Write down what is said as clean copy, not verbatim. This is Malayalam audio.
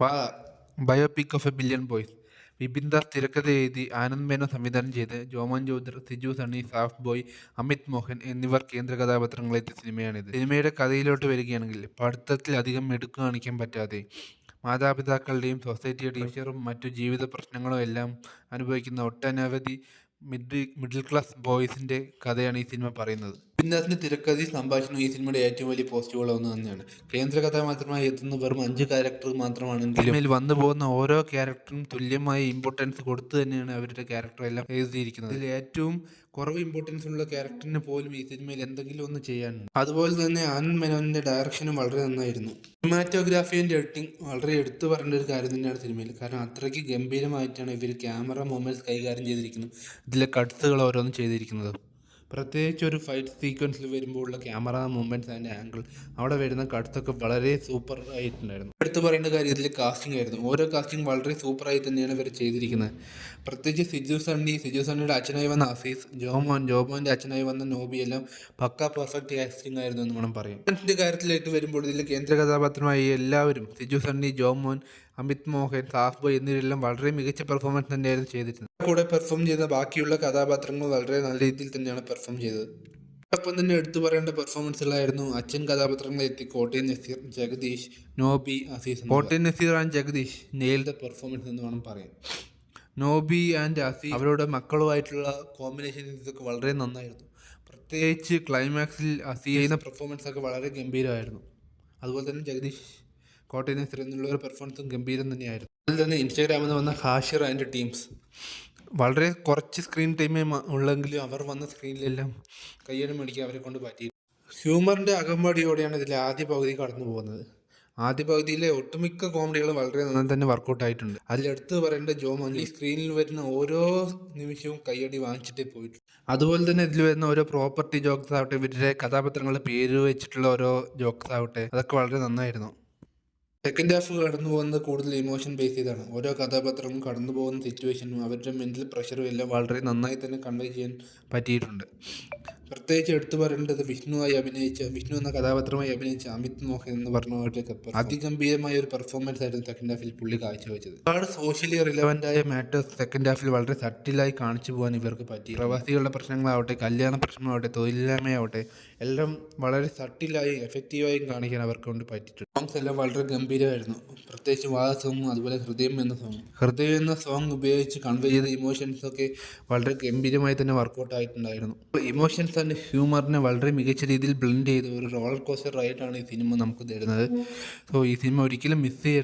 Biopic of a billion boys. Vipin Das തിരക്കഥ എഴുതി ആനന്ദ് മേനോൻ സംവിധാനം ചെയ്ത് ജോമോൻ ജോർജ്, സിജു സണ്ണി, സാഫ് ബോയ്, അമിത് മോഹൻ എന്നിവർ കേന്ദ്ര കഥാപാത്രങ്ങളെത്തിയ സിനിമയാണിത്. സിനിമയുടെ കഥയിലോട്ട് വരികയാണെങ്കിൽ, പഠിത്തത്തിൽ അധികം എടുത്തു കാണിക്കാൻ പറ്റാതെ മാതാപിതാക്കളുടെയും സൊസൈറ്റിയുടെയും പ്രഷറും മറ്റു ജീവിത പ്രശ്നങ്ങളും എല്ലാം അനുഭവിക്കുന്ന ഒട്ടനവധി മിഡിൽ ക്ലാസ് ബോയ്സിന്റെ കഥയാണ് ഈ സിനിമ പറയുന്നത്. ബിന്ദാസിന്റെ തിരക്കഥയും സംഭാഷണവും ഈ സിനിമയുടെ ഏറ്റവും വലിയ പോസിറ്റീവുകളൊന്നു തന്നെയാണ്. കേന്ദ്ര കഥാപാത്രമായി എത്തുന്ന വെറും 5 ക്യാരക്ടർ മാത്രമാണെങ്കിലും സിനിമയിൽ വന്നു പോകുന്ന ഓരോ ക്യാരക്ടറും തുല്യമായ ഇമ്പോർട്ടൻസ് കൊടുത്തു തന്നെയാണ് അവരുടെ ക്യാരക്ടർ എല്ലാം എഴുതിയിരിക്കുന്നത്. ഇതിൽ ഏറ്റവും കുറവ് ഇമ്പോർട്ടൻസ് ഉള്ള ക്യാരക്ടറിന് പോലും ഈ സിനിമയിൽ എന്തെങ്കിലും ഒന്ന് ചെയ്യാനുണ്ട്. അതുപോലെ തന്നെ ആനന്ദ് മേനോന്റെ ഡയറക്ഷനും വളരെ നന്നായിരുന്നു. സിനിമാറ്റോഗ്രാഫി ആൻഡ് എഡിറ്റിംഗ് വളരെ എടുത്തു പറയേണ്ട ഒരു കാര്യം തന്നെയാണ് സിനിമയിൽ. കാരണം അത്രയ്ക്ക് ഗംഭീരമായിട്ടാണ് ഇവർ ക്യാമറ മൂവ്മെന്റ്സ് കൈകാര്യം ചെയ്തിരിക്കുന്നത്. ഇതിലെ കട്ട്സുകൾ ഓരോന്നും ചെയ്തിരിക്കുന്നത്. പ്രത്യേകിച്ച് ഒരു ഫൈറ്റ് സീക്വൻസിൽ വരുമ്പോഴുള്ള ക്യാമറ മൂവ്മെൻറ്റ്സ് ആൻഡ് ആംഗിൾ, അവിടെ വരുന്ന കട്ട്സൊക്കെ വളരെ സൂപ്പർ ആയിട്ടുണ്ടായിരുന്നു. എടുത്തു പറയേണ്ട കാര്യം ഇതിൽ കാസ്റ്റിംഗ് ആയിരുന്നു. ഓരോ കാസ്റ്റിംഗ് വളരെ സൂപ്പറായി തന്നെയാണ് ഇവർ ചെയ്തിരിക്കുന്നത്. പ്രത്യേകിച്ച് സിജു സണ്ണിയുടെ അച്ഛനായി വന്ന അസീസ്, ജോമോൻ്റെ അച്ഛനായി വന്ന നോബി എല്ലാം പക്ക പെർഫെക്റ്റ് കാസ്റ്റിംഗ് ആയിരുന്നു എന്ന് വേണം പറയാം. ഇതിൻ്റെ കാര്യത്തിലേക്ക് വരുമ്പോൾ ഇതിൽ കേന്ദ്ര കഥാപാത്രമായി എല്ലാവരും സിജു സണ്ണി, ജോമോൻ, അമിത് മോഹൻ, സാഫ് ബോയ് എന്നിവരെല്ലാം വളരെ മികച്ച പെർഫോമൻസ് തന്നെയായിരുന്നു ചെയ്തിരുന്നത്. കൂടെ പെർഫോം ചെയ്ത ബാക്കിയുള്ള കഥാപാത്രങ്ങൾ വളരെ നല്ല രീതിയിൽ തന്നെയാണ് പെർഫോം ചെയ്തത്. ഒപ്പം തന്നെ എടുത്തു പറയേണ്ട പെർഫോമൻസുകളായിരുന്നു അച്ഛൻ കഥാപാത്രങ്ങളെ എത്തി Kottayam Nazir, Jagadish, Nobi, Azeez. Kottayam Nazir and Jagadish nail the performance എന്ന് വേണം പറയാൻ. നോബി ആൻഡ് അസീസ് അവരുടെ മക്കളുമായിട്ടുള്ള കോമ്പിനേഷൻസ് ഒക്കെ വളരെ നന്നായിരുന്നു. പ്രത്യേകിച്ച് ക്ലൈമാക്സിൽ അസീസ് ചെയ്യുന്ന പെർഫോമൻസ് ഒക്കെ വളരെ ഗംഭീരമായിരുന്നു. അതുപോലെ തന്നെ ജഗദീഷ്, കോട്ടയം നസീർ എന്നുള്ള പെർഫോമൻസും ഗംഭീരം തന്നെയായിരുന്നു. അതുപോലെ തന്നെ ഇൻസ്റ്റാഗ്രാമിൽ നിന്ന് വന്ന ഹാഷിർ ആൻഡ് ടീംസ് വളരെ കുറച്ച് സ്ക്രീൻ ടൈമേ ഉള്ളെങ്കിലും അവർ വന്ന സ്ക്രീനിലെല്ലാം കയ്യടി മേടിക്കാൻ അവരെ കൊണ്ട് പറ്റി. ഹ്യൂമറിൻ്റെ അകമ്പടിയോടെയാണ് ഇതിൽ ആദ്യ പകുതി കടന്നു പോകുന്നത്. ആദ്യ പകുതിയിലെ ഒട്ടുമിക്ക കോമഡികളും വളരെ നന്നായി തന്നെ വർക്കൗട്ട് ആയിട്ടുണ്ട്. അതിലെടുത്ത് പറയേണ്ട ജോമോൻ ഈ സ്ക്രീനിൽ വരുന്ന ഓരോ നിമിഷവും കയ്യടി വാങ്ങിച്ചിട്ടേ പോയിട്ടുണ്ട്. അതുപോലെ തന്നെ ഇതിൽ വരുന്ന ഓരോ പ്രോപ്പർട്ടി ജോക്സ് ആവട്ടെ, ഇവരുടെ കഥാപാത്രങ്ങളുടെ പേര് വെച്ചിട്ടുള്ള ഓരോ ജോക്സ് ആവട്ടെ, അതൊക്കെ വളരെ നന്നായിരുന്നു. സെക്കൻഡ് ഹാഫ് കടന്നു പോകുന്നത് കൂടുതൽ ഇമോഷൻ ബേസ് ചെയ്താണ്. ഓരോ കഥാപാത്രവും കടന്നു പോകുന്ന സിറ്റുവേഷനും അവരുടെ മെൻ്റൽ പ്രഷറും എല്ലാം വളരെ നന്നായി തന്നെ കൺവേ ചെയ്യാൻ പറ്റിയിട്ടുണ്ട്. പ്രത്യേകിച്ച് എടുത്തു പറയേണ്ടത് വിഷ്ണു എന്ന കഥാപാത്രമായി അഭിനയിച്ച അമിത് മോഹൻ എന്ന് പറഞ്ഞ അതിഗംഭീരമായ ഒരു പെർഫോമൻസ് ആയിരുന്നു സെക്കൻഡ് ഹാഫിൽ പുള്ളി കാഴ്ചവെച്ചത്. ഒരുപാട് സോഷ്യലി റിലവൻ്റ് ആയ മാറ്റേഴ്സ് സെക്കൻഡ് ഹാഫിൽ വളരെ സട്ടിലായി കാണിച്ചു പോകാൻ ഇവർക്ക് പറ്റി. പ്രവാസികളുടെ പ്രശ്നങ്ങളാവട്ടെ, കല്യാണ പ്രശ്നമാവട്ടെ, തൊഴിലില്ലായ്മയാവട്ടെ, എല്ലാം വളരെ സട്ടിലായി എഫക്റ്റീവായും കാണിക്കാൻ അവർക്ക് കൊണ്ട് പറ്റിയിട്ടുണ്ട്. സോങ്സ് എല്ലാം വളരെ ഗംഭീരമായിരുന്നു. പ്രത്യേകിച്ച് വാ സോങ്ങും അതുപോലെ ഹൃദയം എന്ന സോങ് ഉപയോഗിച്ച് കൺവേ ചെയ്ത ഇമോഷൻസ് ഒക്കെ വളരെ ഗംഭീരമായി തന്നെ വർക്കൗട്ട് ആയിട്ടുണ്ടായിരുന്നു. ഇമോഷൻസ് ആൻഡ് ഹ്യൂമറിനെ വളരെ മികച്ച രീതിയിൽ ബ്ലെൻഡ് ചെയ്ത് ഒരു റോളർ കോസ്റ്റർ റൈഡാണ് ഈ സിനിമ നമുക്ക് തരുന്നത്. സോ ഈ സിനിമ ഒരിക്കലും മിസ് ചെയ്യരുത്.